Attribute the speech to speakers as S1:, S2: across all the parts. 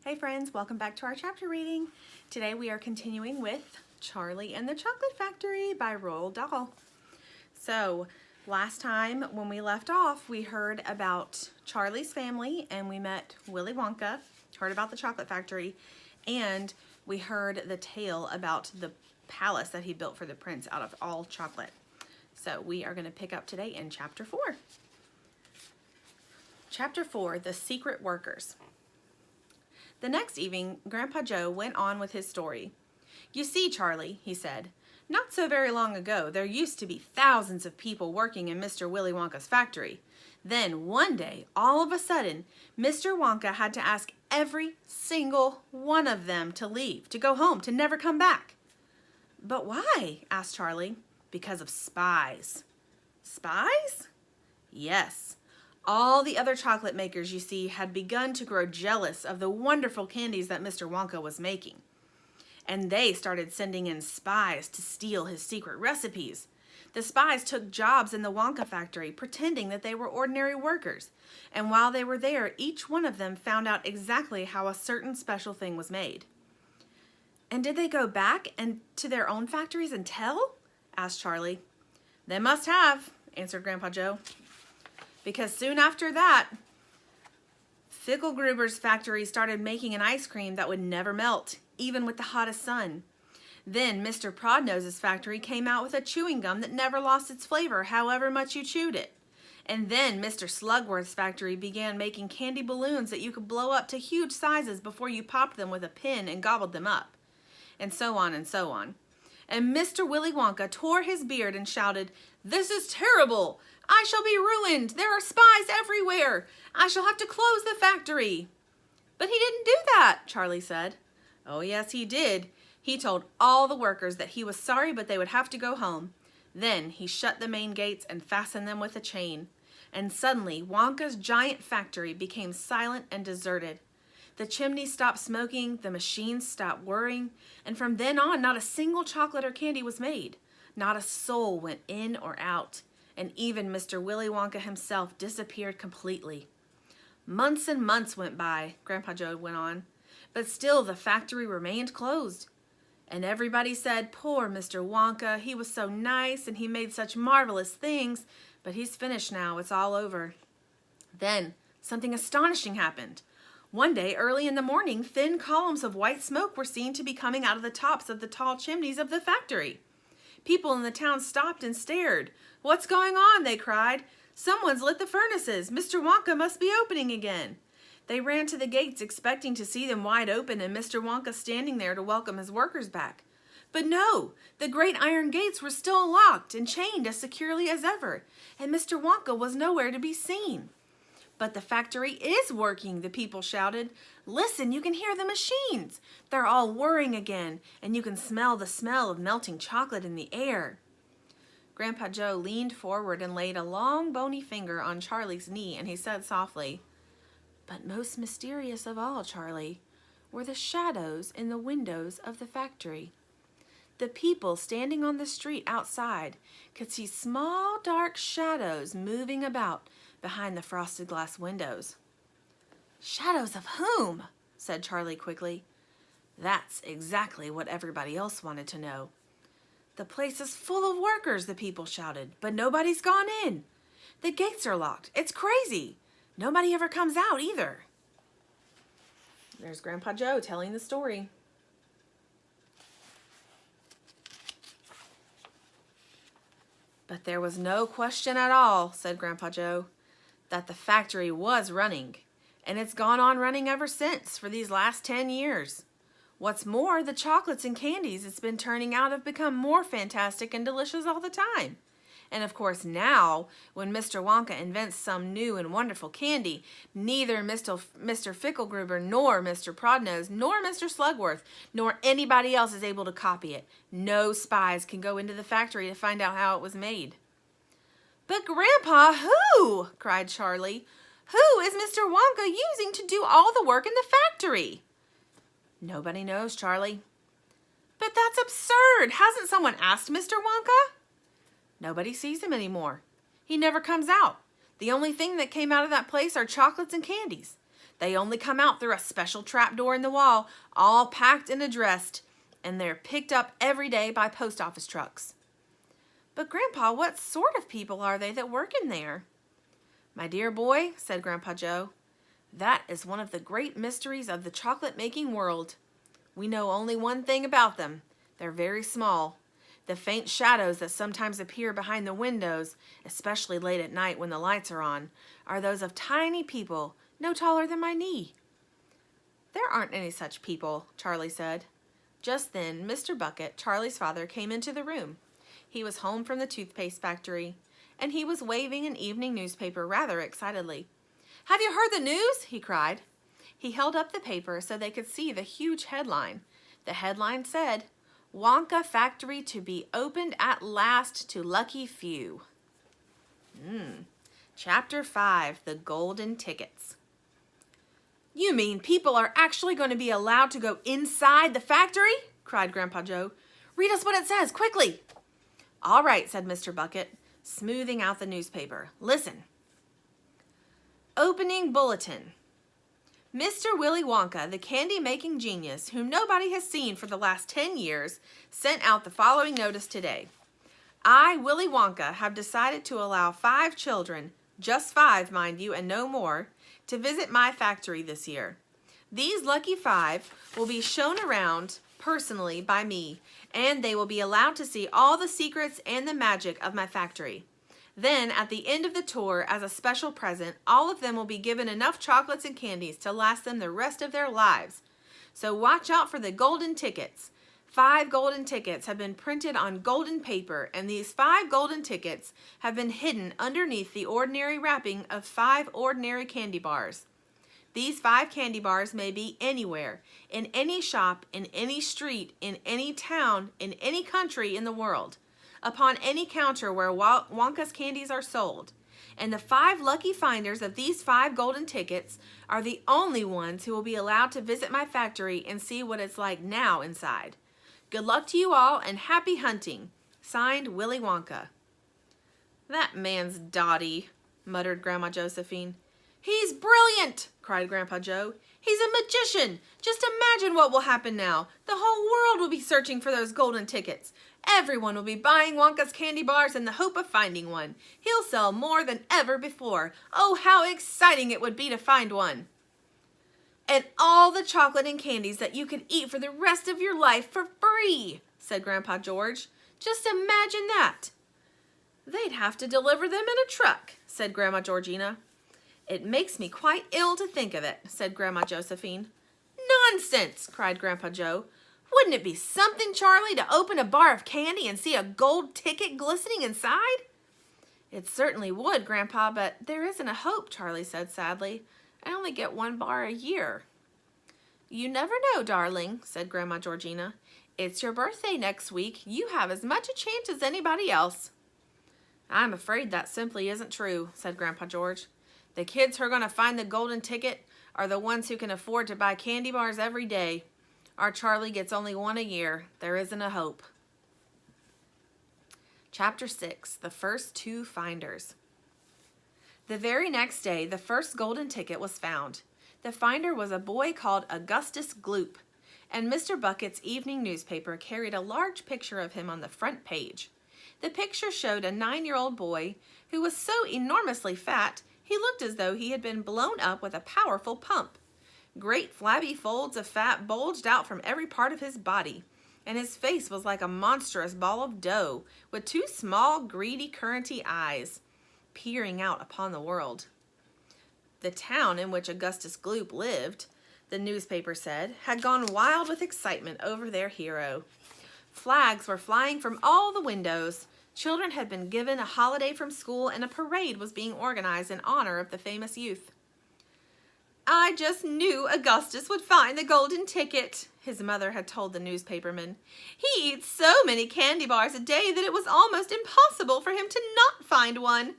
S1: Hey friends, welcome back to our chapter reading. Today we are continuing with Charlie and the Chocolate Factory by Roald Dahl. So last time when we left off, we heard about Charlie's family and we met Willy Wonka, heard about the chocolate factory, and we heard the tale about the palace that he built for the prince out of all chocolate. So we are going to pick up today in chapter 4. Chapter 4, The Secret Workers. The next evening, Grandpa Joe went on with his story. "You see, Charlie," he said, "not so very long ago, there used to be thousands of people working in Mr. Willy Wonka's factory. Then, one day, all of a sudden, Mr. Wonka had to ask every single one of them to leave, to go home, to never come back." "But why?" asked Charlie. "Because of spies." "Spies?" "Yes. All the other chocolate makers, you see, had begun to grow jealous of the wonderful candies that Mr. Wonka was making. And they started sending in spies to steal his secret recipes. The spies took jobs in the Wonka factory, pretending that they were ordinary workers. And while they were there, each one of them found out exactly how a certain special thing was made." "And did they go back and to their own factories and tell?" asked Charlie. "They must have," answered Grandpa Joe. "Because soon after that, Fickelgruber's factory started making an ice cream that would never melt, even with the hottest sun. Then Mr. Prodnose's factory came out with a chewing gum that never lost its flavor, however much you chewed it. And then Mr. Slugworth's factory began making candy balloons that you could blow up to huge sizes before you popped them with a pin and gobbled them up. And so on and so on. And Mr. Willy Wonka tore his beard and shouted, 'This is terrible! I shall be ruined! There are spies everywhere! I shall have to close the factory!' But he didn't do that," Charlie said. "Oh yes, he did. He told all the workers that he was sorry, but they would have to go home. Then he shut the main gates and fastened them with a chain. And suddenly Wonka's giant factory became silent and deserted. The chimneys stopped smoking, the machines stopped whirring, and from then on not a single chocolate or candy was made. Not a soul went in or out, and even Mr. Willy Wonka himself disappeared completely. Months and months went by," Grandpa Joe went on, "but still the factory remained closed. And everybody said, 'Poor Mr. Wonka, he was so nice and he made such marvelous things, but he's finished now, it's all over.' Then something astonishing happened. One day, early in the morning, thin columns of white smoke were seen to be coming out of the tops of the tall chimneys of the factory. People in the town stopped and stared. 'What's going on?' they cried. 'Someone's lit the furnaces. Mr. Wonka must be opening again.' They ran to the gates expecting to see them wide open and Mr. Wonka standing there to welcome his workers back. But no, the great iron gates were still locked and chained as securely as ever, and Mr. Wonka was nowhere to be seen. 'But the factory is working,' the people shouted. 'Listen, you can hear the machines. They're all whirring again, and you can smell the smell of melting chocolate in the air.'" Grandpa Joe leaned forward and laid a long bony finger on Charlie's knee, and he said softly, "But most mysterious of all, Charlie, were the shadows in the windows of the factory. The people standing on the street outside could see small dark shadows moving about behind the frosted glass windows." "Shadows of whom?" said Charlie quickly. That's exactly what everybody else wanted to know. "The place is full of workers," the people shouted, "but nobody's gone in. The gates are locked. It's crazy. Nobody ever comes out either." There's Grandpa Joe telling the story. "But there was no question at all," said Grandpa Joe, "that the factory was running, and it's gone on running ever since for these last 10 years. What's more, the chocolates and candies it's been turning out have become more fantastic and delicious all the time. And of course now, when Mr. Wonka invents some new and wonderful candy, neither Mr. Fickelgruber nor Mr. Prodnose nor Mr. Slugworth nor anybody else is able to copy it. No spies can go into the factory to find out how it was made." "But Grandpa, who?" cried Charlie. "Who is Mr. Wonka using to do all the work in the factory?" "Nobody knows, Charlie." "But that's absurd. Hasn't someone asked Mr. Wonka?" "Nobody sees him anymore. He never comes out. The only thing that came out of that place are chocolates and candies. They only come out through a special trapdoor in the wall, all packed and addressed, and they're picked up every day by post office trucks." "But Grandpa, what sort of people are they that work in there?" "My dear boy," said Grandpa Joe, "that is one of the great mysteries of the chocolate-making world. We know only one thing about them. They're very small. The faint shadows that sometimes appear behind the windows, especially late at night when the lights are on, are those of tiny people no taller than my knee." "There aren't any such people," Charlie said. Just then, Mr. Bucket, Charlie's father, came into the room. He was home from the toothpaste factory, and he was waving an evening newspaper rather excitedly. "Have you heard the news?" he cried. He held up the paper so they could see the huge headline. The headline said, "Wonka Factory to be opened at last to lucky few." Chapter 5, The Golden Tickets. "You mean people are actually going to be allowed to go inside the factory?" cried Grandpa Joe. "Read us what it says, quickly." "All right," said Mr. Bucket, smoothing out the newspaper. "Listen. Opening Bulletin. Mr. Willy Wonka, the candy-making genius, whom nobody has seen for the last 10 years, sent out the following notice today. I, Willy Wonka, have decided to allow 5 children, just 5, mind you, and no more, to visit my factory this year. These lucky 5 will be shown around personally by me, and they will be allowed to see all the secrets and the magic of my factory. Then, at the end of the tour, as a special present, all of them will be given enough chocolates and candies to last them the rest of their lives. So watch out for the golden tickets. 5 golden tickets have been printed on golden paper, and these 5 golden tickets have been hidden underneath the ordinary wrapping of 5 ordinary candy bars. These 5 candy bars may be anywhere, in any shop, in any street, in any town, in any country in the world, upon any counter where Wonka's candies are sold. And the 5 lucky finders of these 5 golden tickets are the only ones who will be allowed to visit my factory and see what it's like now inside. Good luck to you all and happy hunting. Signed, Willy Wonka." "That man's dotty," muttered Grandma Josephine. "He's brilliant!" cried Grandpa Joe. "He's a magician! Just imagine what will happen now. The whole world will be searching for those golden tickets. Everyone will be buying Wonka's candy bars in the hope of finding one. He'll sell more than ever before. Oh, how exciting it would be to find one! And all the chocolate and candies that you could eat for the rest of your life for free," said Grandpa George. "Just imagine that." "They'd have to deliver them in a truck," said Grandma Georgina. "It makes me quite ill to think of it," said Grandma Josephine. "Nonsense!" cried Grandpa Joe. "Wouldn't it be something, Charlie, to open a bar of candy and see a gold ticket glistening inside?" "It certainly would, Grandpa, but there isn't a hope," Charlie said sadly. "I only get 1 bar a year." "You never know, darling," said Grandma Georgina. "It's your birthday next week. You have as much a chance as anybody else." "I'm afraid that simply isn't true," said Grandpa George. "The kids who are going to find the golden ticket are the ones who can afford to buy candy bars every day. Our Charlie gets only 1 a year. There isn't a hope." Chapter 6, The First 2 Finders. The very next day, the first golden ticket was found. The finder was a boy called Augustus Gloop, and Mr. Bucket's evening newspaper carried a large picture of him on the front page. The picture showed a 9-year-old boy who was so enormously fat he looked as though he had been blown up with a powerful pump. Great flabby folds of fat bulged out from every part of his body, and his face was like a monstrous ball of dough with 2 small, greedy, curranty eyes peering out upon the world. The town in which Augustus Gloop lived, the newspaper said, had gone wild with excitement over their hero. Flags were flying from all the windows. Children had been given a holiday from school, and a parade was being organized in honor of the famous youth. "I just knew Augustus would find the golden ticket," his mother had told the newspaperman. "He eats so many candy bars a day that it was almost impossible for him to not find one.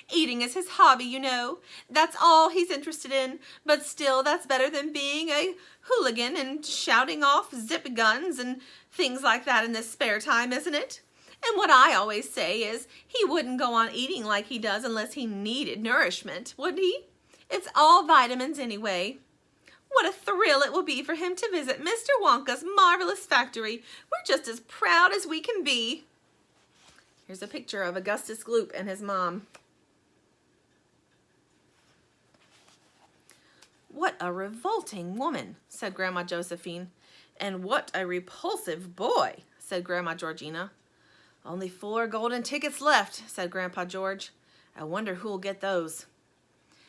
S1: Eating is his hobby, you know. That's all he's interested in, but still that's better than being a hooligan and shouting off zip guns and things like that in his spare time, isn't it? And what I always say is he wouldn't go on eating like he does unless he needed nourishment, would he? It's all vitamins anyway." What a thrill it will be for him to visit Mr. Wonka's marvelous factory. We're just as proud as we can be. Here's a picture of Augustus Gloop and his mom. What a revolting woman, said Grandma Josephine. And what a repulsive boy, said Grandma Georgina. Only 4 golden tickets left, said Grandpa George. I wonder who'll get those.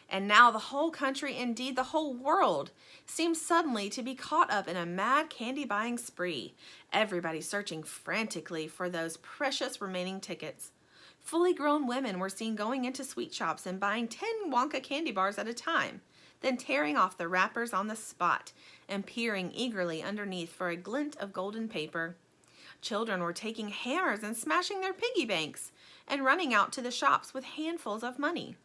S1: And now the whole country, indeed the whole world, seemed suddenly to be caught up in a mad candy-buying spree, everybody searching frantically for those precious remaining tickets. Fully grown women were seen going into sweet shops and buying 10 Wonka candy bars at a time, then tearing off the wrappers on the spot and peering eagerly underneath for a glint of golden paper. Children were taking hammers and smashing their piggy banks and running out to the shops with handfuls of money.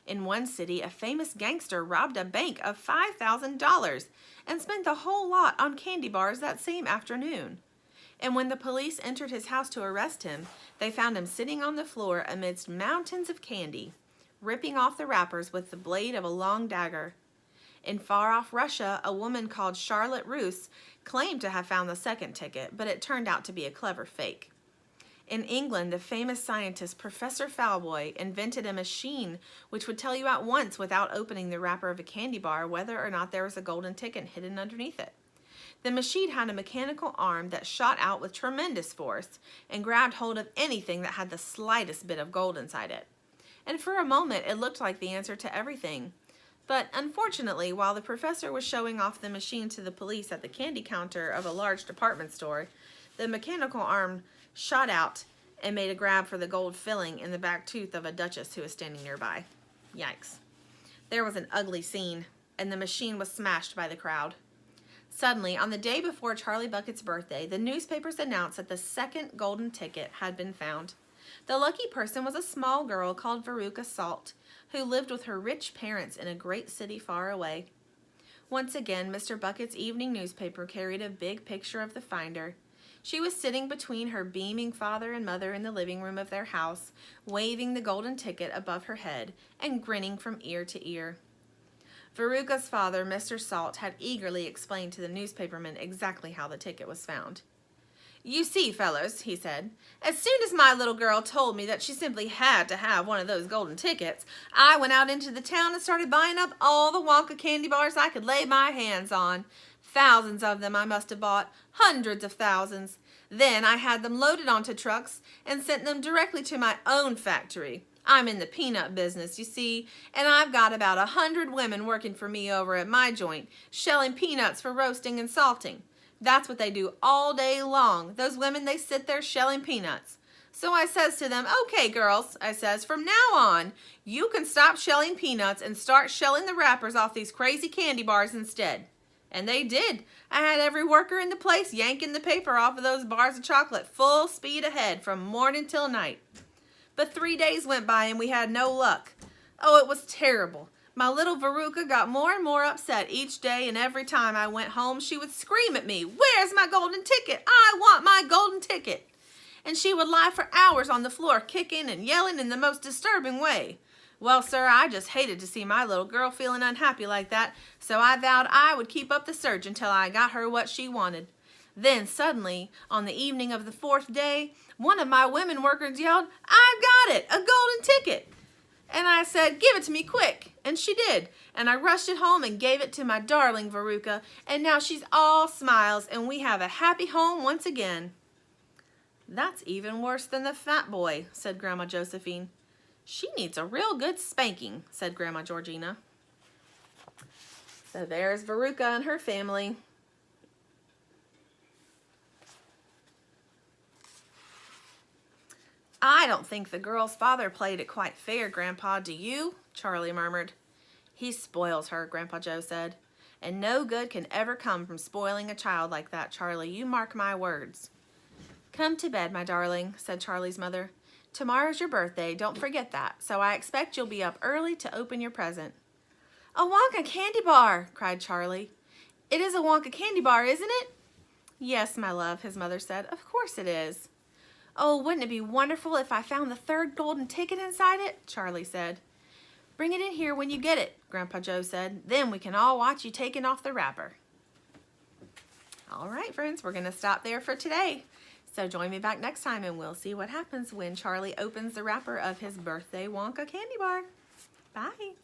S1: In one city, a famous gangster robbed a bank of $5,000 and spent the whole lot on candy bars that same afternoon. And when the police entered his house to arrest him, they found him sitting on the floor amidst mountains of candy, ripping off the wrappers with the blade of a long dagger. In far-off Russia, a woman called Charlotte Russe claimed to have found the second ticket, but it turned out to be a clever fake. In England, the famous scientist Professor Falboy invented a machine which would tell you at once without opening the wrapper of a candy bar whether or not there was a golden ticket hidden underneath it. The machine had a mechanical arm that shot out with tremendous force and grabbed hold of anything that had the slightest bit of gold inside it. And for a moment it looked like the answer to everything. But unfortunately, while the professor was showing off the machine to the police at the candy counter of a large department store, the mechanical arm shot out and made a grab for the gold filling in the back tooth of a duchess who was standing nearby. Yikes. There was an ugly scene, and the machine was smashed by the crowd. Suddenly, on the day before Charlie Bucket's birthday, the newspapers announced that the second golden ticket had been found. The lucky person was a small girl called Veruca Salt, who lived with her rich parents in a great city far away. Once again, Mr. Bucket's evening newspaper carried a big picture of the finder. She was sitting between her beaming father and mother in the living room of their house, waving the golden ticket above her head and grinning from ear to ear. Veruca's father, Mr. Salt, had eagerly explained to the newspapermen exactly how the ticket was found. "You see, fellows," he said, "as soon as my little girl told me that she simply had to have one of those golden tickets, I went out into the town and started buying up all the Wonka candy bars I could lay my hands on. Thousands of them I must have bought, hundreds of thousands. Then I had them loaded onto trucks and sent them directly to my own factory. I'm in the peanut business, you see, and I've got about 100 women working for me over at my joint, shelling peanuts for roasting and salting. That's what they do all day long. Those women, they sit there shelling peanuts. So I says to them, 'Okay, girls,' I says, 'from now on, you can stop shelling peanuts and start shelling the wrappers off these crazy candy bars instead.' And they did. I had every worker in the place yanking the paper off of those bars of chocolate full speed ahead from morning till night. But 3 days went by and we had no luck. Oh, it was terrible. My little Veruca got more and more upset each day, and every time I went home she would scream at me, 'Where's my golden ticket? I want my golden ticket!' And she would lie for hours on the floor kicking and yelling in the most disturbing way. Well, sir, I just hated to see my little girl feeling unhappy like that, so I vowed I would keep up the search until I got her what she wanted. Then suddenly, on the evening of the 4th day, one of my women workers yelled, 'I've got it, a golden ticket!' And I said, 'Give it to me quick.' And she did. And I rushed it home and gave it to my darling Veruca. And now she's all smiles and we have a happy home once again." "That's even worse than the fat boy," said Grandma Josephine. "She needs a real good spanking," said Grandma Georgina. So there's Veruca and her family. "I don't think the girl's father played it quite fair, Grandpa, do you?" Charlie murmured. "He spoils her," Grandpa Joe said. "And no good can ever come from spoiling a child like that, Charlie. You mark my words." "Come to bed, my darling," said Charlie's mother. "Tomorrow's your birthday, don't forget that, so I expect you'll be up early to open your present." "A Wonka candy bar!" cried Charlie. "It is a Wonka candy bar, isn't it?" "Yes, my love," his mother said. "Of course it is." "Oh, wouldn't it be wonderful if I found the third golden ticket inside it?" Charlie said. Bring it in here when you get it, Grandpa Joe said. Then we can all watch you taking off the wrapper. All right, friends, we're going to stop there for today. So join me back next time and we'll see what happens when Charlie opens the wrapper of his birthday Wonka candy bar. Bye.